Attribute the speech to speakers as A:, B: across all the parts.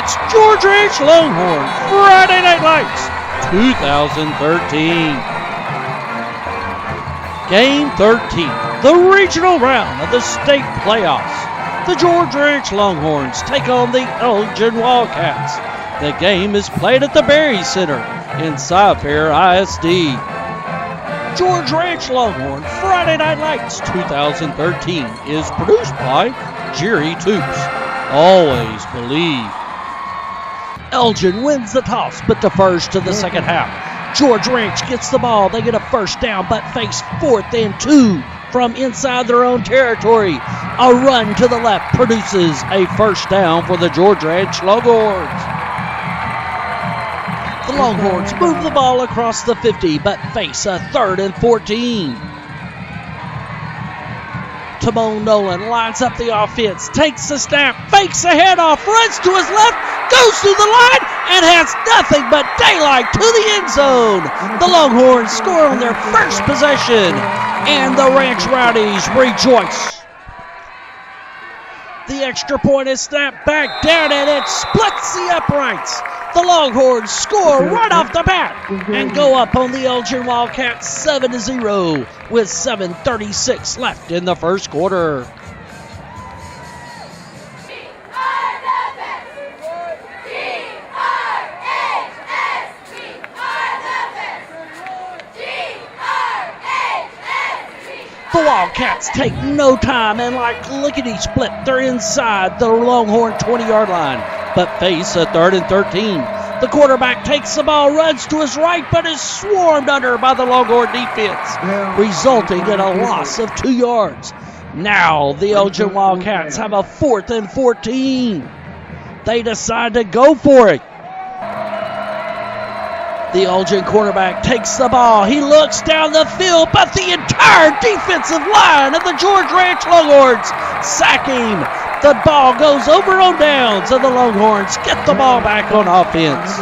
A: It's George H. Longhorn Friday Night Lights 2013. Game 13, the regional round of the state playoffs. The George H. Longhorns take on the Elgin Wildcats. The game is played at the Berry Center in Cy-Fair ISD. George H. Longhorn Friday Night Lights 2013 is produced by Jerry Toops. Always believe. Elgin wins the toss, but defers to the second half. George Ranch gets the ball. They get a first down, but face 4th and 2 from inside their own territory. A run to the left produces a first down for the George Ranch Longhorns. The Longhorns move the ball across the 50, but face a 3rd and 14. Timon Nolan lines up the offense, takes the snap, fakes a handoff, runs to his left, goes through the line, and has nothing but daylight to the end zone. The Longhorns score on their first possession, and the Ranch Rowdies rejoice. The extra point is snapped back down, and it splits the uprights. The Longhorns score right off the bat and go up on the Elgin Wildcats 7-0 with 7:36 left in the first quarter. The Wildcats take no time and like lickety-split, they're inside the Longhorn 20-yard line, but face a 3rd and 13. The quarterback takes the ball, runs to his right, but is swarmed under by the Longhorn defense, resulting in a loss of 2 yards. Now the Elgin Wildcats have a 4th and 14. They decide to go for it. The Elgin quarterback takes the ball. He looks down the field, but the entire defensive line of the George Ranch Longhorns sack him. The ball goes over on downs, and the Longhorns get the ball back on offense.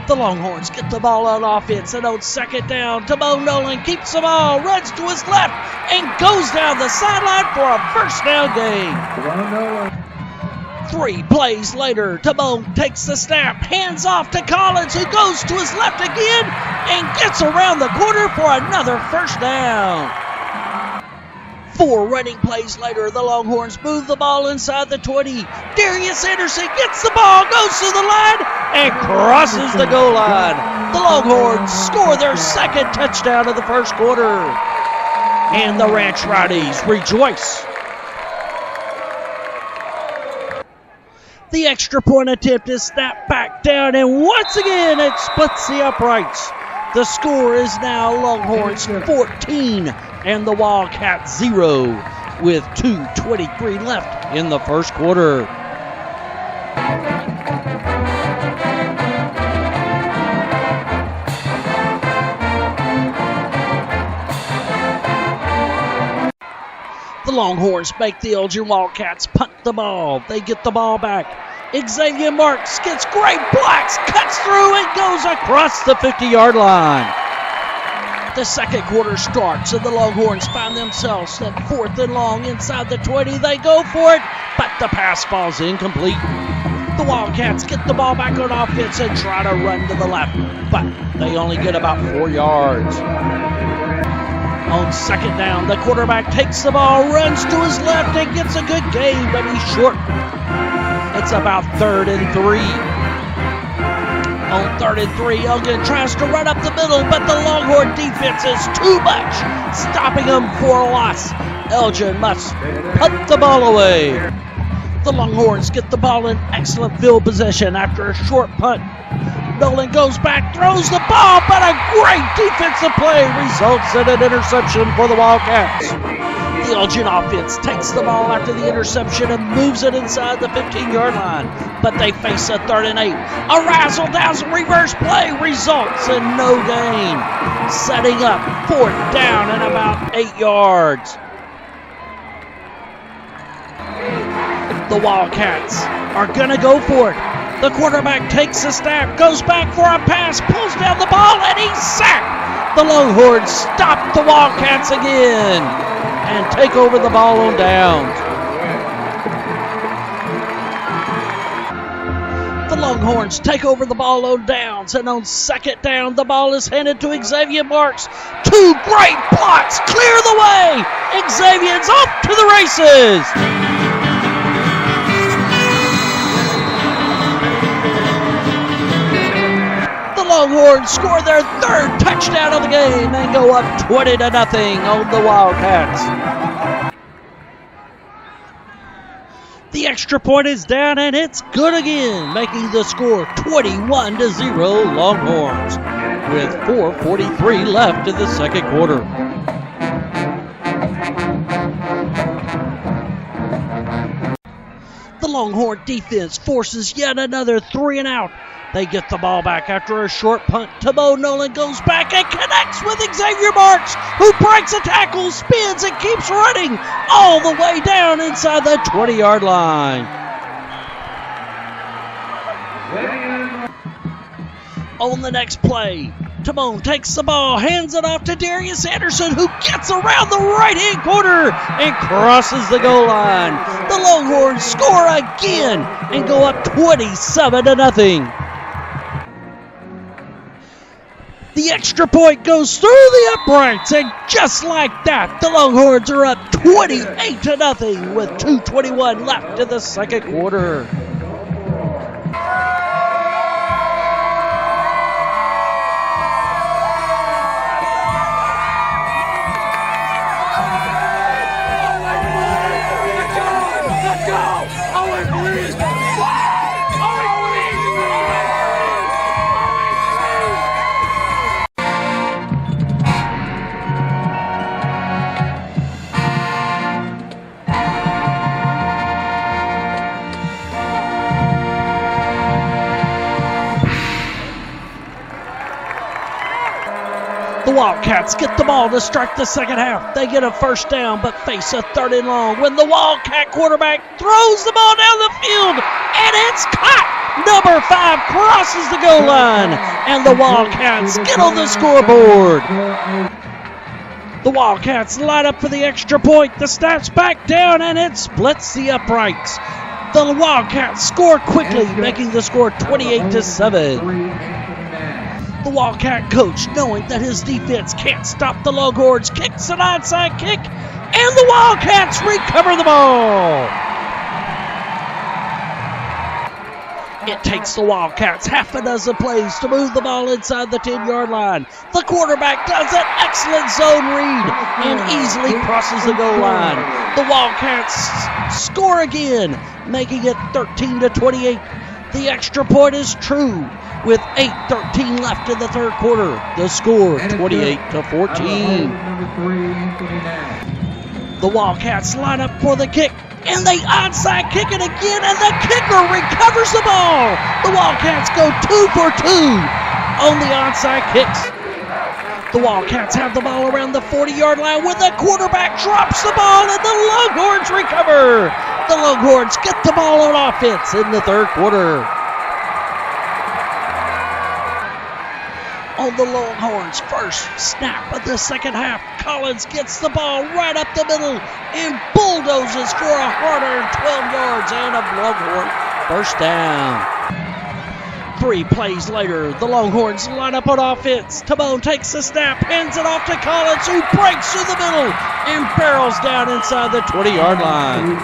A: The Longhorns get the ball on offense, and on second down, Timon Nolan keeps the ball, runs to his left, and goes down the sideline for a first down gain. 3 plays later, Timon takes the snap, hands off to Collins, who goes to his left again and gets around the corner for another first down. 4 running plays later, the Longhorns move the ball inside the 20. Darius Anderson gets the ball, goes to the line, and crosses the goal line. The Longhorns score their 2nd touchdown of the first quarter. And the Ranch Rowdies rejoice. The extra point attempt is snapped back down, and once again it splits the uprights. The score is now Longhorns 14 and the Wildcats 0 with 2:23 left in the first quarter. The Longhorns make the Elgin Wildcats punt the ball. They get the ball back. Xavier Marks gets great blocks, cuts through, and goes across the 50-yard line. The second quarter starts, and the Longhorns find themselves at 4th and long inside the 20. They go for it, but the pass falls incomplete. The Wildcats get the ball back on offense and try to run to the left, but they only get about 4 yards. On second down, the quarterback takes the ball, runs to his left, and gets a good gain, but he's short. It's about 3rd and 3. On 3rd and 3, Elgin tries to run up the middle, but the Longhorn defense is too much, stopping him for a loss. Elgin must punt the ball away. The Longhorns get the ball in excellent field position after a short punt. Nolan goes back, throws the ball, but a great defensive play results in an interception for the Wildcats. The Elgin offense takes the ball after the interception and moves it inside the 15-yard line, but they face a 3rd and 8. A razzle-dazzle reverse play results in no gain, setting up 4th down and about 8 yards. The Wildcats are going to go for it. The quarterback takes a snap, goes back for a pass, pulls down the ball, and he's sacked. The Longhorns stop the Wildcats again. and take over the ball on downs. The Longhorns take over the ball on downs, and on second down, the ball is handed to Xavier Marks. Two great blocks clear the way. Xavier's off to the races. The Longhorns score their third touchdown of the game and go up 20-0 on the Wildcats. The extra point is down, and it's good again, making the score 21-0 Longhorns, with 4:43 left in the second quarter. The Longhorn defense forces yet another 3 and out. They get the ball back after a short punt. Tabo Nolan goes back and connects with Xavier Marks, who breaks a tackle, spins, and keeps running all the way down inside the 20-yard line. On the next play, Timon takes the ball, hands it off to Darius Anderson, who gets around the right-hand corner and crosses the goal line. The Longhorns score again and go up 27-0. The extra point goes through the uprights, and just like that, the Longhorns are up 28-0 with 2:21 left in the second quarter. The Wildcats get the ball to start the second half. They get a first down but face a 3rd and long when the Wildcat quarterback throws the ball down the field, and it's caught. Number 5 crosses the goal line, and the Wildcats get on the scoreboard. The Wildcats line up for the extra point. The snaps back down, and it splits the uprights. The Wildcats score quickly, making the score 28-7. The Wildcat coach, knowing that his defense can't stop the Longhorns, kicks an onside kick, and the Wildcats recover the ball. It takes the Wildcats half a dozen plays to move the ball inside the 10-yard line. The quarterback does an excellent zone read and easily crosses the goal line. The Wildcats score again, making it 13-28. The extra point is true. With 8:13 left in the third quarter, the score 28-14. The Wildcats line up for the kick, and they onside kick it again, and the kicker recovers the ball. The Wildcats go 2 for 2 on the onside kicks. The Wildcats have the ball around the 40-yard line when the quarterback drops the ball, and the Longhorns recover. The Longhorns get the ball on offense in the third quarter. On the Longhorns' first snap of the second half, Collins gets the ball right up the middle and bulldozes for 112 yards and a Longhorn first down. 3 plays later, the Longhorns line up on offense. Timon takes the snap, hands it off to Collins, who breaks through the middle and barrels down inside the 20-yard line.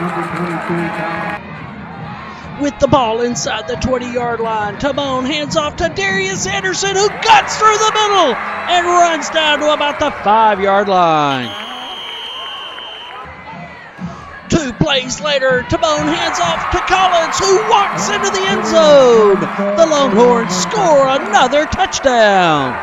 A: With the ball inside the 20-yard line, Timon hands off to Darius Anderson, who cuts through the middle and runs down to about the 5-yard line. 2 plays later, Timon hands off to Collins, who walks into the end zone. The Longhorns score another touchdown.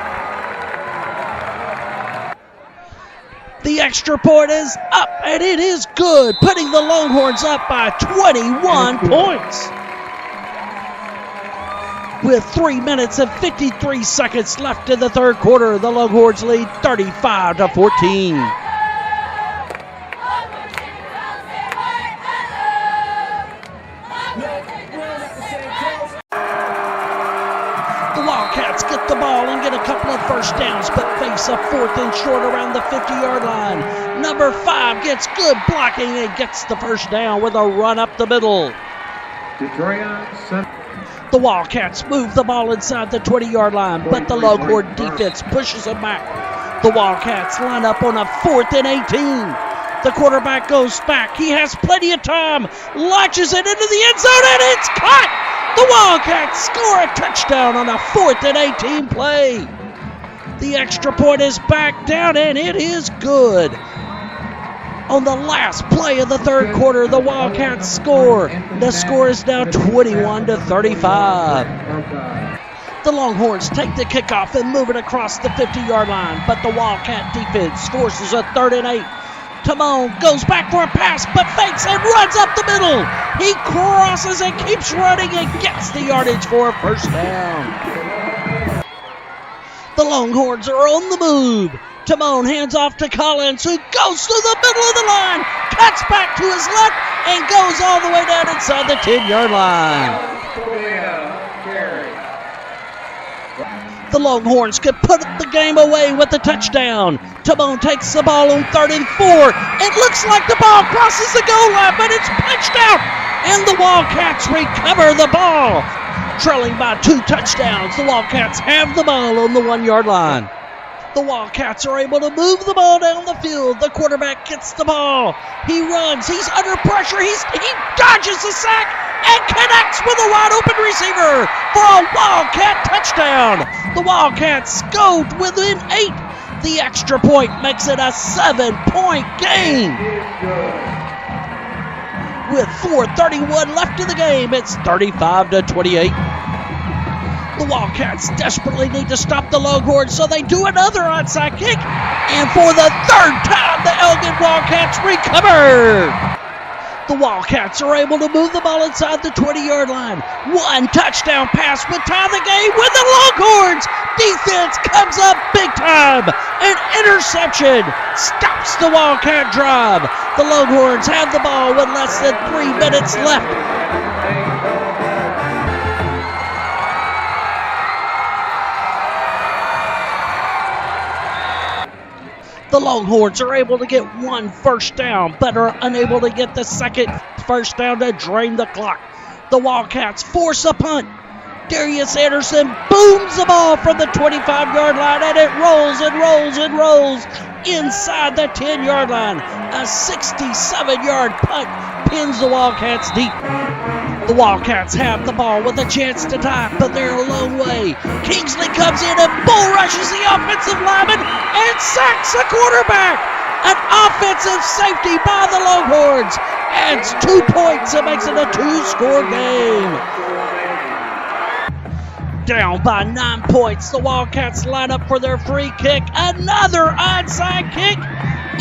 A: The extra point is up, and it is good, putting the Longhorns up by 21 points. With 3 minutes and 53 seconds left in the third quarter, the Longhorns lead 35-14. The Wildcats get the ball and get a couple of first downs, but face a 4th and short around the 50-yard line. Number 5 gets good blocking and gets the first down with a run up the middle. The Wildcats move the ball inside the 20-yard line, but the Longhorn defense pushes them back. The Wildcats line up on a 4th and 18. The quarterback goes back. He has plenty of time, launches it into the end zone, and it's caught! The Wildcats score a touchdown on a 4th and 18 play. The extra point is back down, and it is good. On the last play of the third quarter, the Wildcats score. The score is now 21-35. The Longhorns take the kickoff and move it across the 50-yard line, but the Wildcat defense forces a 3rd and 8. Timon goes back for a pass, but fakes and runs up the middle. He crosses and keeps running and gets the yardage for a first down. The Longhorns are on the move. Timon hands off to Collins, who goes through the middle of the line, cuts back to his left, and goes all the way down inside the 10-yard line. The Longhorns could put the game away with the touchdown. Timon takes the ball on 3rd and 4. It looks like the ball crosses the goal line, but it's punched out, and the Wildcats recover the ball. Trailing by 2 touchdowns, the Wildcats have the ball on the 1-yard line. The Wildcats are able to move the ball down the field. The quarterback gets the ball. He runs. He's under pressure. He dodges the sack and connects with a wide open receiver for a Wildcat touchdown. The Wildcats go within 8. The extra point makes it a 7-point game. With 4:31 left in the game, it's 35-28. The Wildcats desperately need to stop the Longhorns, so they do another onside kick. And for the 3rd time, the Elgin Wildcats recover. The Wildcats are able to move the ball inside the 20-yard line. 1 touchdown pass would tie the game when the Longhorns defense comes up big time. An interception stops the Wildcat drive. The Longhorns have the ball with less than 3 minutes left. The Longhorns are able to get 1 first down, but are unable to get the 2nd first down to drain the clock. The Wildcats force a punt. Darius Anderson booms the ball from the 25-yard line, and it rolls and rolls and rolls inside the 10-yard line. A 67-yard punt pins the Wildcats deep. The Wildcats have the ball with a chance to tie, but they're a long way. Kingsley comes in and bull rushes the offensive lineman and sacks the quarterback. An offensive safety by the Longhorns adds 2 points and makes it a 2-score game. Down by 9 points, the Wildcats line up for their free kick. Another onside kick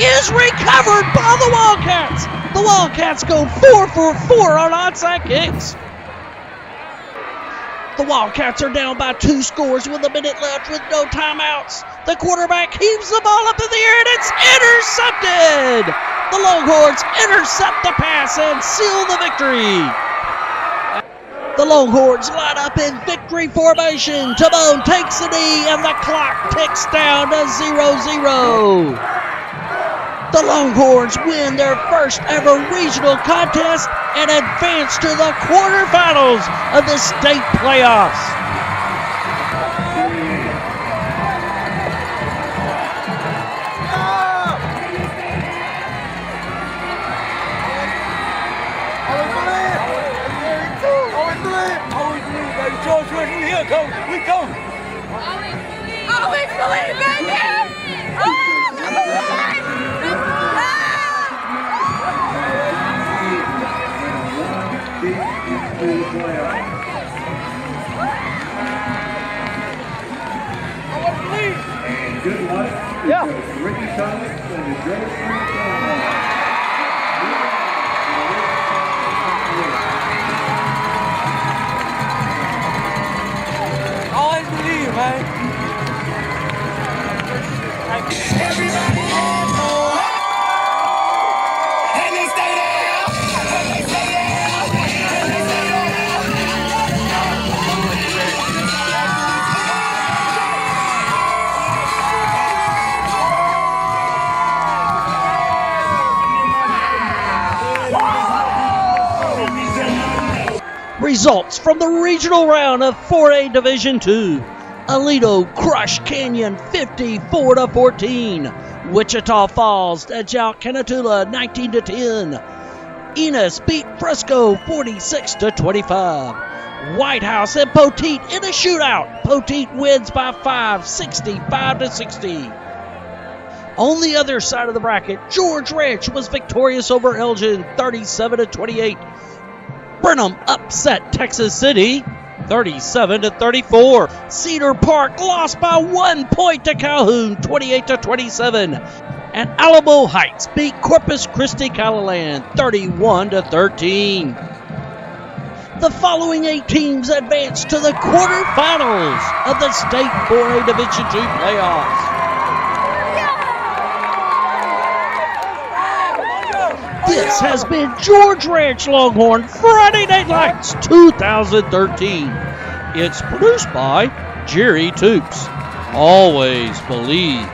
A: is recovered by the Wildcats. The Wildcats go 4 for 4 on onside kicks. The Wildcats are down by 2 scores with a minute left with no timeouts. The quarterback heaves the ball up in the air and it's intercepted. The Longhorns intercept the pass and seal the victory. The Longhorns line up in victory formation. Timon takes the knee and the clock ticks down to 0-0. The Longhorns win their first ever regional contest and advance to the quarterfinals of the state playoffs.
B: We go! Always believe, baby! Oh, come on!
C: And good luck to Ricky Thomas and the Joe
B: Always believe, man. Everybody has more. And they stay there. And they stay there. And they stay there.
A: Results from the regional round of 4A Division II. Aledo crushed Canyon 54-14. Wichita Falls edged out Canatula 19-10. Enos beat Fresco 46-25. White House and Poteet in a shootout. Poteet wins by 5, 65-60. On the other side of the bracket, George Ranch was victorious over Elgin 37-28. Burnham upset Texas City 37-34. Cedar Park lost by 1 point to Calhoun 28-27. And Alamo Heights beat Corpus Christi Callahan 31-13. The following 8 teams advanced to the quarterfinals of the State 4A Division II playoffs. This has been George Ranch Longhorn Friday Night Lights 2013. It's produced by Jerry Toops. Always believe.